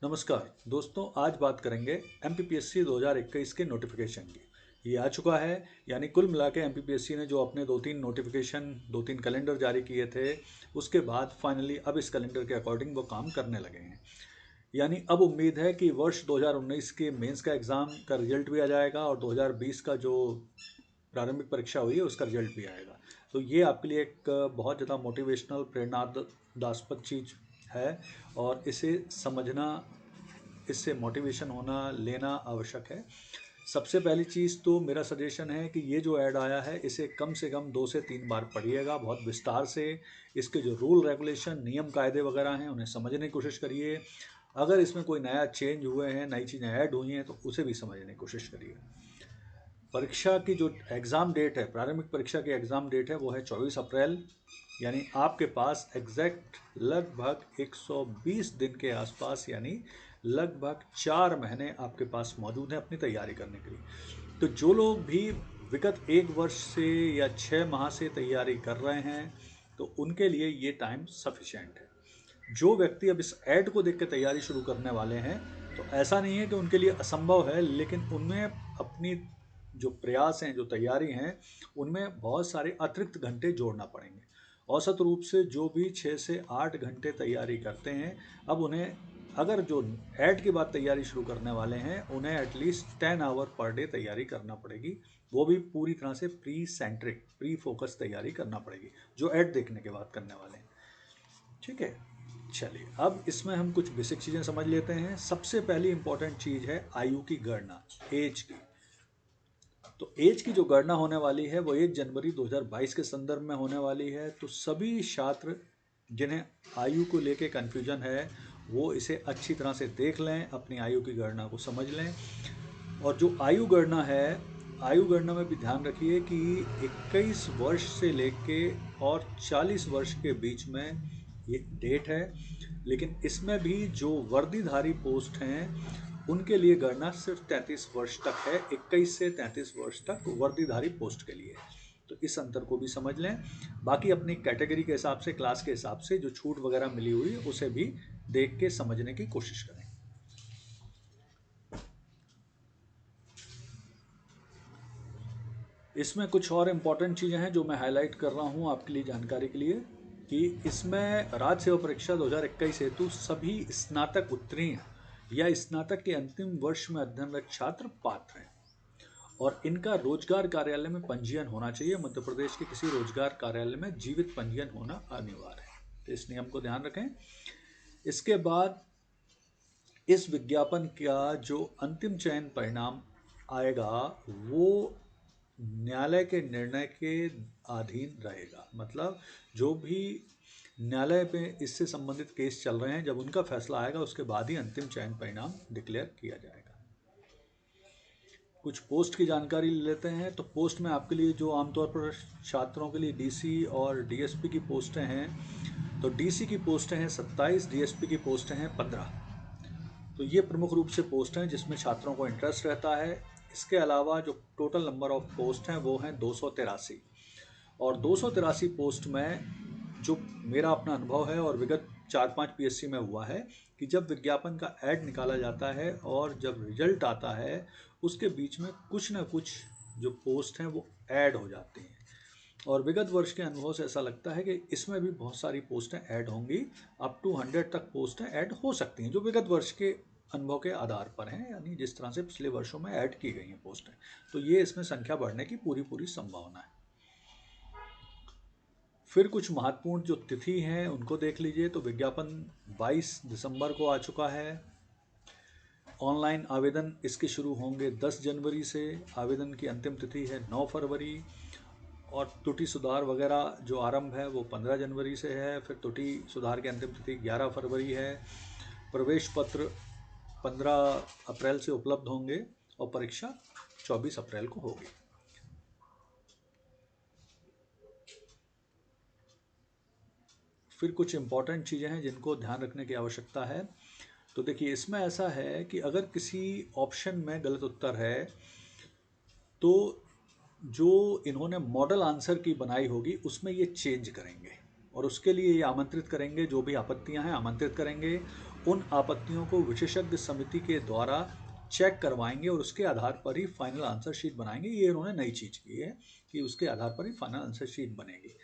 नमस्कार दोस्तों, आज बात करेंगे एमपीपीएससी 2021 के नोटिफिकेशन की। ये आ चुका है, यानी कुल मिला के एमपीपीएससी ने जो अपने दो तीन नोटिफिकेशन, दो तीन कैलेंडर जारी किए थे, उसके बाद फाइनली अब इस कैलेंडर के अकॉर्डिंग वो काम करने लगे हैं। यानी अब उम्मीद है कि वर्ष 2019 के मेंस का एग्ज़ाम का रिजल्ट भी आ जाएगा और 2020 का जो प्रारंभिक परीक्षा हुई है उसका रिजल्ट भी आएगा। तो ये आपके लिए एक बहुत ज़्यादा मोटिवेशनल, प्रेरणादास्पद चीज़ है और इसे समझना, इससे मोटिवेशन होना, लेना आवश्यक है। सबसे पहली चीज़ तो मेरा सजेशन है कि ये जो ऐड आया है इसे कम से कम 2 से 3 बार पढ़िएगा, बहुत विस्तार से। इसके जो रूल रेगुलेशन, नियम कायदे वगैरह हैं उन्हें समझने की कोशिश करिए। अगर इसमें कोई नया चेंज हुए हैं, नई चीज़ें ऐड हुई हैं तो उसे भी समझने की कोशिश करिए। परीक्षा की जो एग्ज़ाम डेट है, प्रारंभिक परीक्षा की एग्ज़ाम डेट है, वो है 24 अप्रैल। यानी आपके पास एग्जैक्ट लगभग 120 दिन के आसपास, यानी लगभग 4 महीने आपके पास मौजूद हैं अपनी तैयारी करने के लिए। तो जो लोग भी विगत 1 वर्ष से या 6 माह से तैयारी कर रहे हैं तो उनके लिए ये टाइम सफिशेंट है। जो व्यक्ति अब इस ऐड को देख के तैयारी शुरू करने वाले हैं तो ऐसा नहीं है कि उनके लिए असंभव है, लेकिन उनमें अपनी जो प्रयास हैं, जो तैयारी हैं, उनमें बहुत सारे अतिरिक्त घंटे जोड़ना पड़ेंगे। औसत रूप से जो भी 6 से 8 घंटे तैयारी करते हैं, अब उन्हें, अगर जो ऐड के बाद तैयारी शुरू करने वाले हैं, उन्हें एटलीस्ट 10 आवर पर डे तैयारी करना पड़ेगी। वो भी पूरी तरह से प्री सेंट्रिक, प्री फोकस तैयारी करना पड़ेगी, जो ऐड देखने के बाद करने वाले हैं। ठीक है, चलिए अब इसमें हम कुछ बेसिक चीज़ें समझ लेते हैं। सबसे पहली इंपॉर्टेंट चीज़ है आयु की गणना, एज की। तो एज की जो गणना होने वाली है वो 1 जनवरी 2022 के संदर्भ में होने वाली है। तो सभी छात्र जिन्हें आयु को लेके कन्फ्यूजन है वो इसे अच्छी तरह से देख लें, अपनी आयु की गणना को समझ लें। और जो आयु गणना है, आयु गणना में भी ध्यान रखिए कि 21 वर्ष से लेके और 40 वर्ष के बीच में ये डेट है। लेकिन इसमें भी जो वर्दीधारी पोस्ट हैं उनके लिए गणना सिर्फ 33 वर्ष तक है, 21 से 33 वर्ष तक वर्दीधारी पोस्ट के लिए। तो इस अंतर को भी समझ लें। बाकी अपनी कैटेगरी के हिसाब से, क्लास के हिसाब से जो छूट वगैरह मिली हुई उसे भी देख के समझने की कोशिश करें। इसमें कुछ और इम्पॉर्टेंट चीज़ें हैं जो मैं हाईलाइट कर रहा हूँ आपके लिए, जानकारी के लिए, कि इसमें राज्य सेवा परीक्षा 2021 हेतु सभी स्नातक उत्तीर्ण या स्नातक के अंतिम वर्ष में अध्ययनरत छात्र पात्र हैं और इनका रोजगार कार्यालय में पंजीयन होना चाहिए। मध्य प्रदेश के किसी रोजगार कार्यालय में जीवित पंजीयन होना अनिवार्य है। तो इस नियम को ध्यान रखें। इसके बाद इस विज्ञापन का जो अंतिम चयन परिणाम आएगा वो न्यायालय के निर्णय के अधीन रहेगा। मतलब जो भी न्यायालय में इससे संबंधित केस चल रहे हैं, जब उनका फैसला आएगा उसके बाद ही अंतिम चयन परिणाम डिक्लेयर किया जाएगा। कुछ पोस्ट की जानकारी ले लेते हैं। तो पोस्ट में आपके लिए जो आमतौर पर छात्रों के लिए डीसी और डीएसपी की पोस्टें हैं, तो डीसी की पोस्टें हैं 27, डीएसपी की पोस्टें हैं 15। तो ये प्रमुख रूप से पोस्ट हैं जिसमें छात्रों को इंटरेस्ट रहता है। इसके अलावा जो टोटल नंबर ऑफ पोस्ट हैं वो हैं 283। और 283 पोस्ट में जो मेरा अपना अनुभव है और विगत 4-5 पीएससी में हुआ है कि जब विज्ञापन का ऐड निकाला जाता है और जब रिजल्ट आता है उसके बीच में कुछ ना कुछ जो पोस्ट हैं वो ऐड हो जाती हैं। और विगत वर्ष के अनुभव से ऐसा लगता है कि इसमें भी बहुत सारी पोस्टें ऐड होंगी। अप टू 100 तक पोस्टें ऐड हो सकती हैं जो विगत वर्ष के अनुभव के आधार पर हैं, यानी जिस तरह से पिछले वर्षों में ऐड की गई हैं पोस्टें। तो ये इसमें संख्या बढ़ने की पूरी पूरी संभावना है। फिर कुछ महत्वपूर्ण जो तिथि हैं उनको देख लीजिए। तो विज्ञापन 22 दिसंबर को आ चुका है। ऑनलाइन आवेदन इसके शुरू होंगे 10 जनवरी से। आवेदन की अंतिम तिथि है 9 फरवरी। और त्रुटि सुधार वगैरह जो आरंभ है वो 15 जनवरी से है। फिर त्रुटि सुधार की अंतिम तिथि 11 फरवरी है। प्रवेश पत्र 15 अप्रैल से उपलब्ध होंगे और परीक्षा 24 अप्रैल को होगी। फिर कुछ इम्पॉर्टेंट चीज़ें हैं जिनको ध्यान रखने की आवश्यकता है। तो देखिए, इसमें ऐसा है कि अगर किसी ऑप्शन में गलत उत्तर है तो जो इन्होंने मॉडल आंसर की बनाई होगी उसमें ये चेंज करेंगे। और उसके लिए ये आमंत्रित करेंगे, जो भी आपत्तियां हैं आमंत्रित करेंगे, उन आपत्तियों को विशेषज्ञ समिति के द्वारा चेक करवाएंगे और उसके आधार पर ही फाइनल आंसर शीट बनाएंगे। ये इन्होंने नई चीज़ की है कि उसके आधार पर ही फाइनल आंसर शीट बनेगी।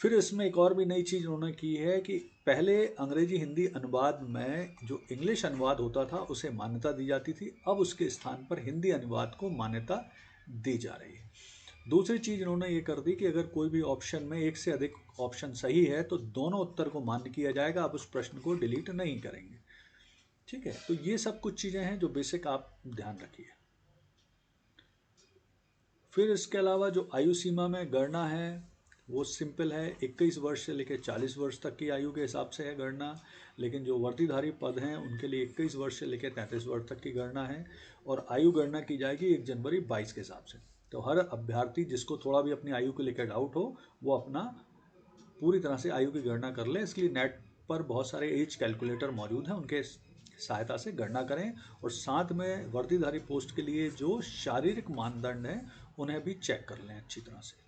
फिर इसमें एक और भी नई चीज़ उन्होंने की है कि पहले अंग्रेजी हिंदी अनुवाद में जो इंग्लिश अनुवाद होता था उसे मान्यता दी जाती थी, अब उसके स्थान पर हिंदी अनुवाद को मान्यता दी जा रही है। दूसरी चीज़ इन्होंने ये कर दी कि अगर कोई भी ऑप्शन में एक से अधिक ऑप्शन सही है तो दोनों उत्तर को मान्य किया जाएगा, आप उस प्रश्न को डिलीट नहीं करेंगे। ठीक है, तो ये सब कुछ चीज़ें हैं जो बेसिक आप ध्यान रखिए। फिर इसके अलावा जो आयु सीमा में गणना है वो सिंपल है, 21 वर्ष से लेकर 40 वर्ष तक की आयु के हिसाब से है गणना, लेकिन जो वर्दीधारी पद हैं उनके लिए 21 वर्ष से लेकर 33 वर्ष तक की गणना है और आयु गणना की जाएगी 1 जनवरी 22 के हिसाब से। तो हर अभ्यर्थी जिसको थोड़ा भी अपनी आयु को लेकर डाउट हो वो अपना पूरी तरह से आयु की गणना कर लें। इसके लिए नेट पर बहुत सारे एज कैलकुलेटर मौजूद हैं, उनके सहायता से गणना करें और साथ में वर्दीधारी पोस्ट के लिए जो शारीरिक मानदंड हैं उन्हें भी चेक कर लें अच्छी तरह से।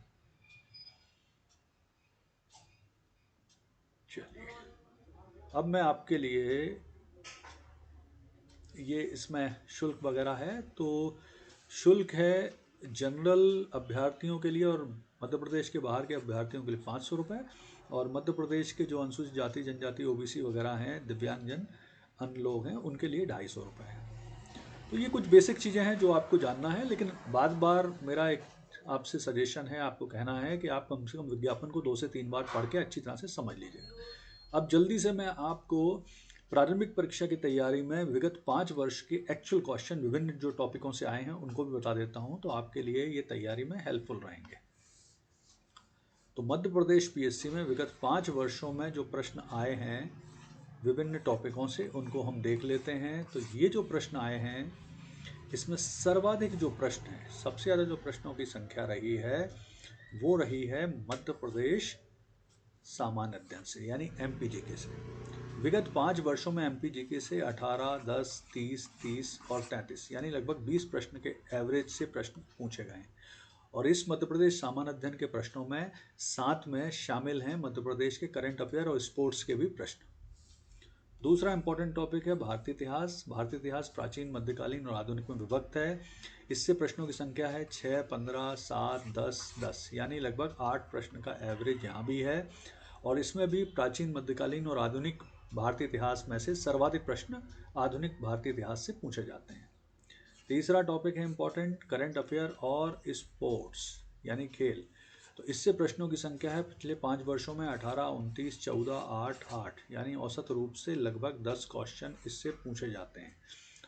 चलिए, अब मैं आपके लिए ये इसमें शुल्क वगैरह है, तो शुल्क है जनरल अभ्यर्थियों के लिए और मध्य प्रदेश के बाहर के अभ्यर्थियों के लिए 500 रुपये, और मध्य प्रदेश के जो अनुसूचित जाति जनजाति ओबीसी वगैरह हैं, दिव्यांगजन अन्य लोग हैं, उनके लिए 250 रुपये है। तो ये कुछ बेसिक चीज़ें हैं जो आपको जानना है, लेकिन बार बार मेरा एक आपसे सजेशन है, आपको कहना है कि आप कम से कम विज्ञापन को 2 से 3 बार पढ़ के अच्छी तरह से समझ लीजिएगा। अब जल्दी से मैं आपको प्रारंभिक परीक्षा की तैयारी में विगत 5 वर्ष के एक्चुअल क्वेश्चन विभिन्न जो टॉपिकों से आए हैं उनको भी बता देता हूं, तो आपके लिए ये तैयारी में हेल्पफुल रहेंगे। तो मध्य प्रदेश पीएससी में विगत 5 वर्षों में जो प्रश्न आए हैं विभिन्न टॉपिकों से उनको हम देख लेते हैं। तो ये जो प्रश्न आए हैं इसमें सर्वाधिक जो प्रश्न है, सबसे ज़्यादा जो प्रश्नों की संख्या रही है वो रही है मध्य प्रदेश सामान्य अध्ययन से, यानी एमपीजीके से। विगत 5 वर्षों में एमपीजीके से 18, 10, 30, 30 और 33 यानी लगभग 20 प्रश्न के एवरेज से प्रश्न पूछे गए हैं। और इस मध्य प्रदेश सामान्य अध्ययन के प्रश्नों में साथ में शामिल हैं मध्य प्रदेश के करंट अफेयर और स्पोर्ट्स के भी प्रश्न। दूसरा इंपॉर्टेंट टॉपिक है भारतीय इतिहास। भारतीय इतिहास प्राचीन, मध्यकालीन और आधुनिक में विभक्त है। इससे प्रश्नों की संख्या है 6, 15, 7, 10, 10 यानी लगभग 8 प्रश्न का एवरेज यहाँ भी है। और इसमें भी प्राचीन, मध्यकालीन और आधुनिक भारतीय इतिहास में से सर्वाधिक प्रश्न आधुनिक भारतीय इतिहास से पूछे जाते हैं। तीसरा टॉपिक है इंपॉर्टेंट, करंट अफेयर और स्पोर्ट्स यानी खेल। तो इससे प्रश्नों की संख्या है पिछले 5 वर्षों में 18, 29, 14, 8, 8 यानी औसत रूप से लगभग 10 क्वेश्चन इससे पूछे जाते हैं।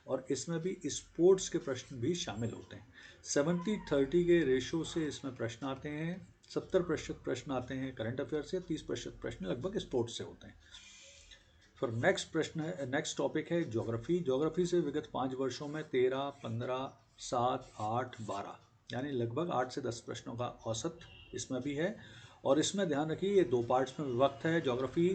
और इसमें भी स्पोर्ट्स के प्रश्न भी शामिल होते हैं। 70-30 के रेशो से इसमें प्रश्न आते हैं। 70% प्रश्न आते हैं करंट अफेयर से, 30% प्रश्न लगभग स्पोर्ट्स से होते हैं। फिर नेक्स्ट प्रश्न है, नेक्स्ट टॉपिक है ज्योग्राफी। ज्योग्राफी से विगत 5 वर्षों में 13, 15, 7, 8, 12 यानी लगभग 8 से 10 प्रश्नों का औसत इसमें भी है। और इसमें ध्यान रखिए ये 2 पार्ट्स में विभक्त है ज्योग्राफी।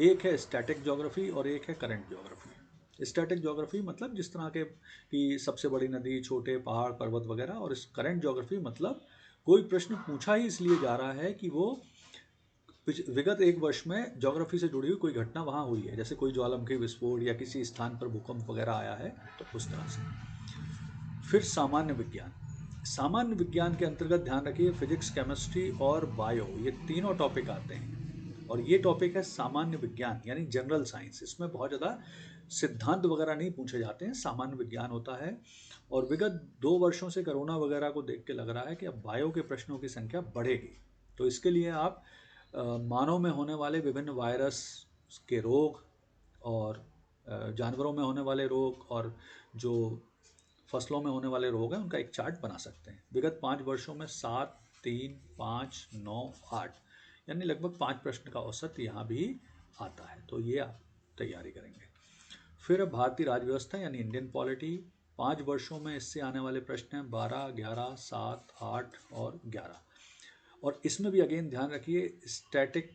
एक है स्टैटिक ज्योग्राफी और एक है करंट ज्योग्राफी। स्टैटिक ज्योग्राफी मतलब जिस तरह के कि सबसे बड़ी नदी, छोटे पहाड़, पर्वत वगैरह, और इस करंट ज्योग्राफी मतलब कोई प्रश्न पूछा ही इसलिए जा रहा है कि वो विगत 1 वर्ष में ज्योग्राफी से जुड़ी हुई कोई घटना वहाँ हुई है, जैसे कोई ज्वालामुखी विस्फोट या किसी स्थान पर भूकंप वगैरह आया है, तो उस तरह से। फिर सामान्य विज्ञान। सामान्य विज्ञान के अंतर्गत ध्यान रखिए फिजिक्स, केमिस्ट्री और बायो ये तीनों टॉपिक आते हैं। और ये टॉपिक है सामान्य विज्ञान यानी जनरल साइंस। इसमें बहुत ज़्यादा सिद्धांत वगैरह नहीं पूछे जाते हैं, सामान्य विज्ञान होता है। और विगत 2 वर्षों से कोरोना वगैरह को देख के लग रहा है कि अब बायो के प्रश्नों की संख्या बढ़ेगी। तो इसके लिए आप मानव में होने वाले विभिन्न वायरस के रोग और जानवरों में होने वाले रोग और जो फसलों में होने वाले रोग हैं उनका एक चार्ट बना सकते हैं। विगत 5 वर्षों में 7, 3, 5, 9, 8 यानी लगभग 5 प्रश्न का औसत यहाँ भी आता है, तो ये आप तैयारी करेंगे। फिर भारतीय राज्यव्यवस्था यानी इंडियन पॉलिटी। 5 वर्षों में इससे आने वाले प्रश्न हैं 12, 11, 7, 8 और 11। और इसमें भी अगेन ध्यान रखिए स्टैटिक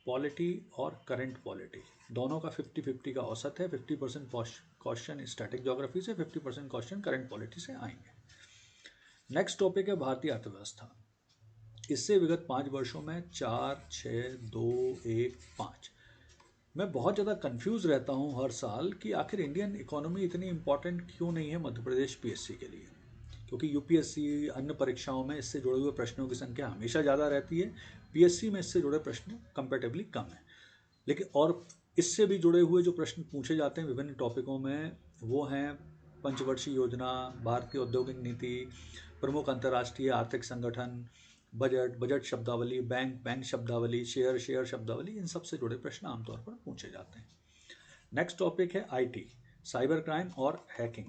पॉलिटी और करंट पॉलिटी दोनों का 50-50 का औसत है। 50% क्वेश्चन स्टैटिक ज्योग्राफी से, 50% क्वेश्चन करंट पॉलिटी से आएंगे। नेक्स्ट टॉपिक है भारतीय अर्थव्यवस्था। इससे विगत 5 वर्षों में 4, 6, 2, 1, 5। मैं बहुत ज़्यादा कंफ्यूज रहता हूँ हर साल कि आखिर इंडियन इकोनॉमी इतनी इम्पोर्टेंट क्यों नहीं है मध्य प्रदेश पीएससी के लिए। क्योंकि यूपीएससी अन्य परीक्षाओं में इससे जुड़े हुए प्रश्नों की संख्या हमेशा ज़्यादा रहती है, पीएससी में इससे जुड़े प्रश्न कंपेरेटिवली कम है। लेकिन और इससे भी जुड़े हुए जो प्रश्न पूछे जाते हैं विभिन्न टॉपिकों में, वो हैं पंचवर्षीय योजना, भारतीय औद्योगिक नीति, प्रमुख अंतर्राष्ट्रीय आर्थिक संगठन, बजट, बजट शब्दावली, बैंक, बैंक शब्दावली, शेयर, शेयर शब्दावली, इन सब से जुड़े प्रश्न आमतौर पर पूछे जाते हैं। नेक्स्ट टॉपिक है आईटी, साइबर क्राइम और हैकिंग।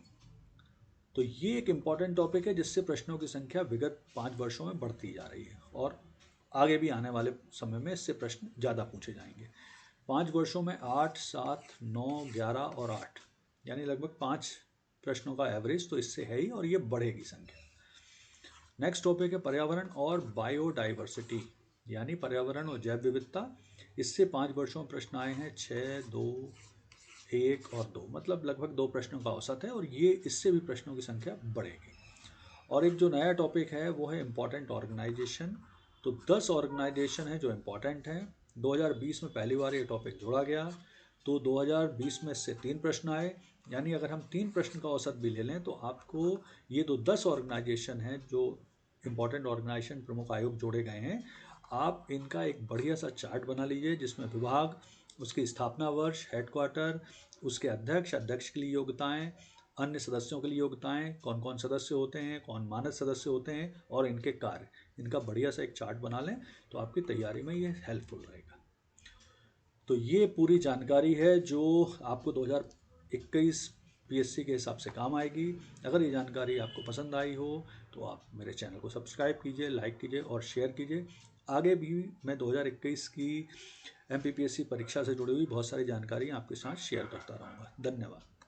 तो ये एक इम्पॉर्टेंट टॉपिक है जिससे प्रश्नों की संख्या विगत 5 वर्षों में बढ़ती जा रही है और आगे भी आने वाले समय में इससे प्रश्न ज़्यादा पूछे जाएंगे। 5 वर्षों में 8, 7, 9, 11 और 8, यानी लगभग 5 प्रश्नों का एवरेज तो इससे है ही, और ये बढ़ेगी संख्या। नेक्स्ट टॉपिक है पर्यावरण और बायोडाइवर्सिटी, यानी पर्यावरण और जैव विविधता। इससे 5 वर्षों में प्रश्न आए हैं 6, 2, 1 और 2, मतलब लगभग 2 प्रश्नों का औसत है, और ये इससे भी प्रश्नों की संख्या बढ़ेगी। और एक जो नया टॉपिक है वो है इम्पॉर्टेंट ऑर्गेनाइजेशन। तो 10 ऑर्गेनाइजेशन है जो इम्पॉर्टेंट हैं। 2020 में पहली बार ये टॉपिक जोड़ा गया, तो 2020 में इससे 3 प्रश्न आए, यानी अगर हम 3 प्रश्न का औसत भी ले लें तो आपको ये जो 10 ऑर्गेनाइजेशन हैं जो इम्पॉर्टेंट ऑर्गेनाइजेशन प्रमुख आयोग जोड़े गए हैं, आप इनका एक बढ़िया सा चार्ट बना लीजिए जिसमें विभाग, उसकी स्थापना वर्ष, हेडक्वार्टर, उसके अध्यक्ष, अध्यक्ष के लिए योग्यताएं, अन्य सदस्यों के लिए योग्यताएं, कौन कौन सदस्य होते हैं, कौन मानद सदस्य होते हैं, और इनके कार्य, इनका बढ़िया सा एक चार्ट बना लें तो आपकी तैयारी में ये हेल्पफुल रहेगा। तो ये पूरी जानकारी है जो आपको 2021 पीएससी के हिसाब से काम आएगी। अगर ये जानकारी आपको पसंद आई हो तो आप मेरे चैनल को सब्सक्राइब कीजिए, लाइक कीजिए और शेयर कीजिए। आगे भी मैं 2021 की एमपीपीएससी परीक्षा से जुड़ी हुई बहुत सारी जानकारी आपके साथ शेयर करता रहूँगा। धन्यवाद।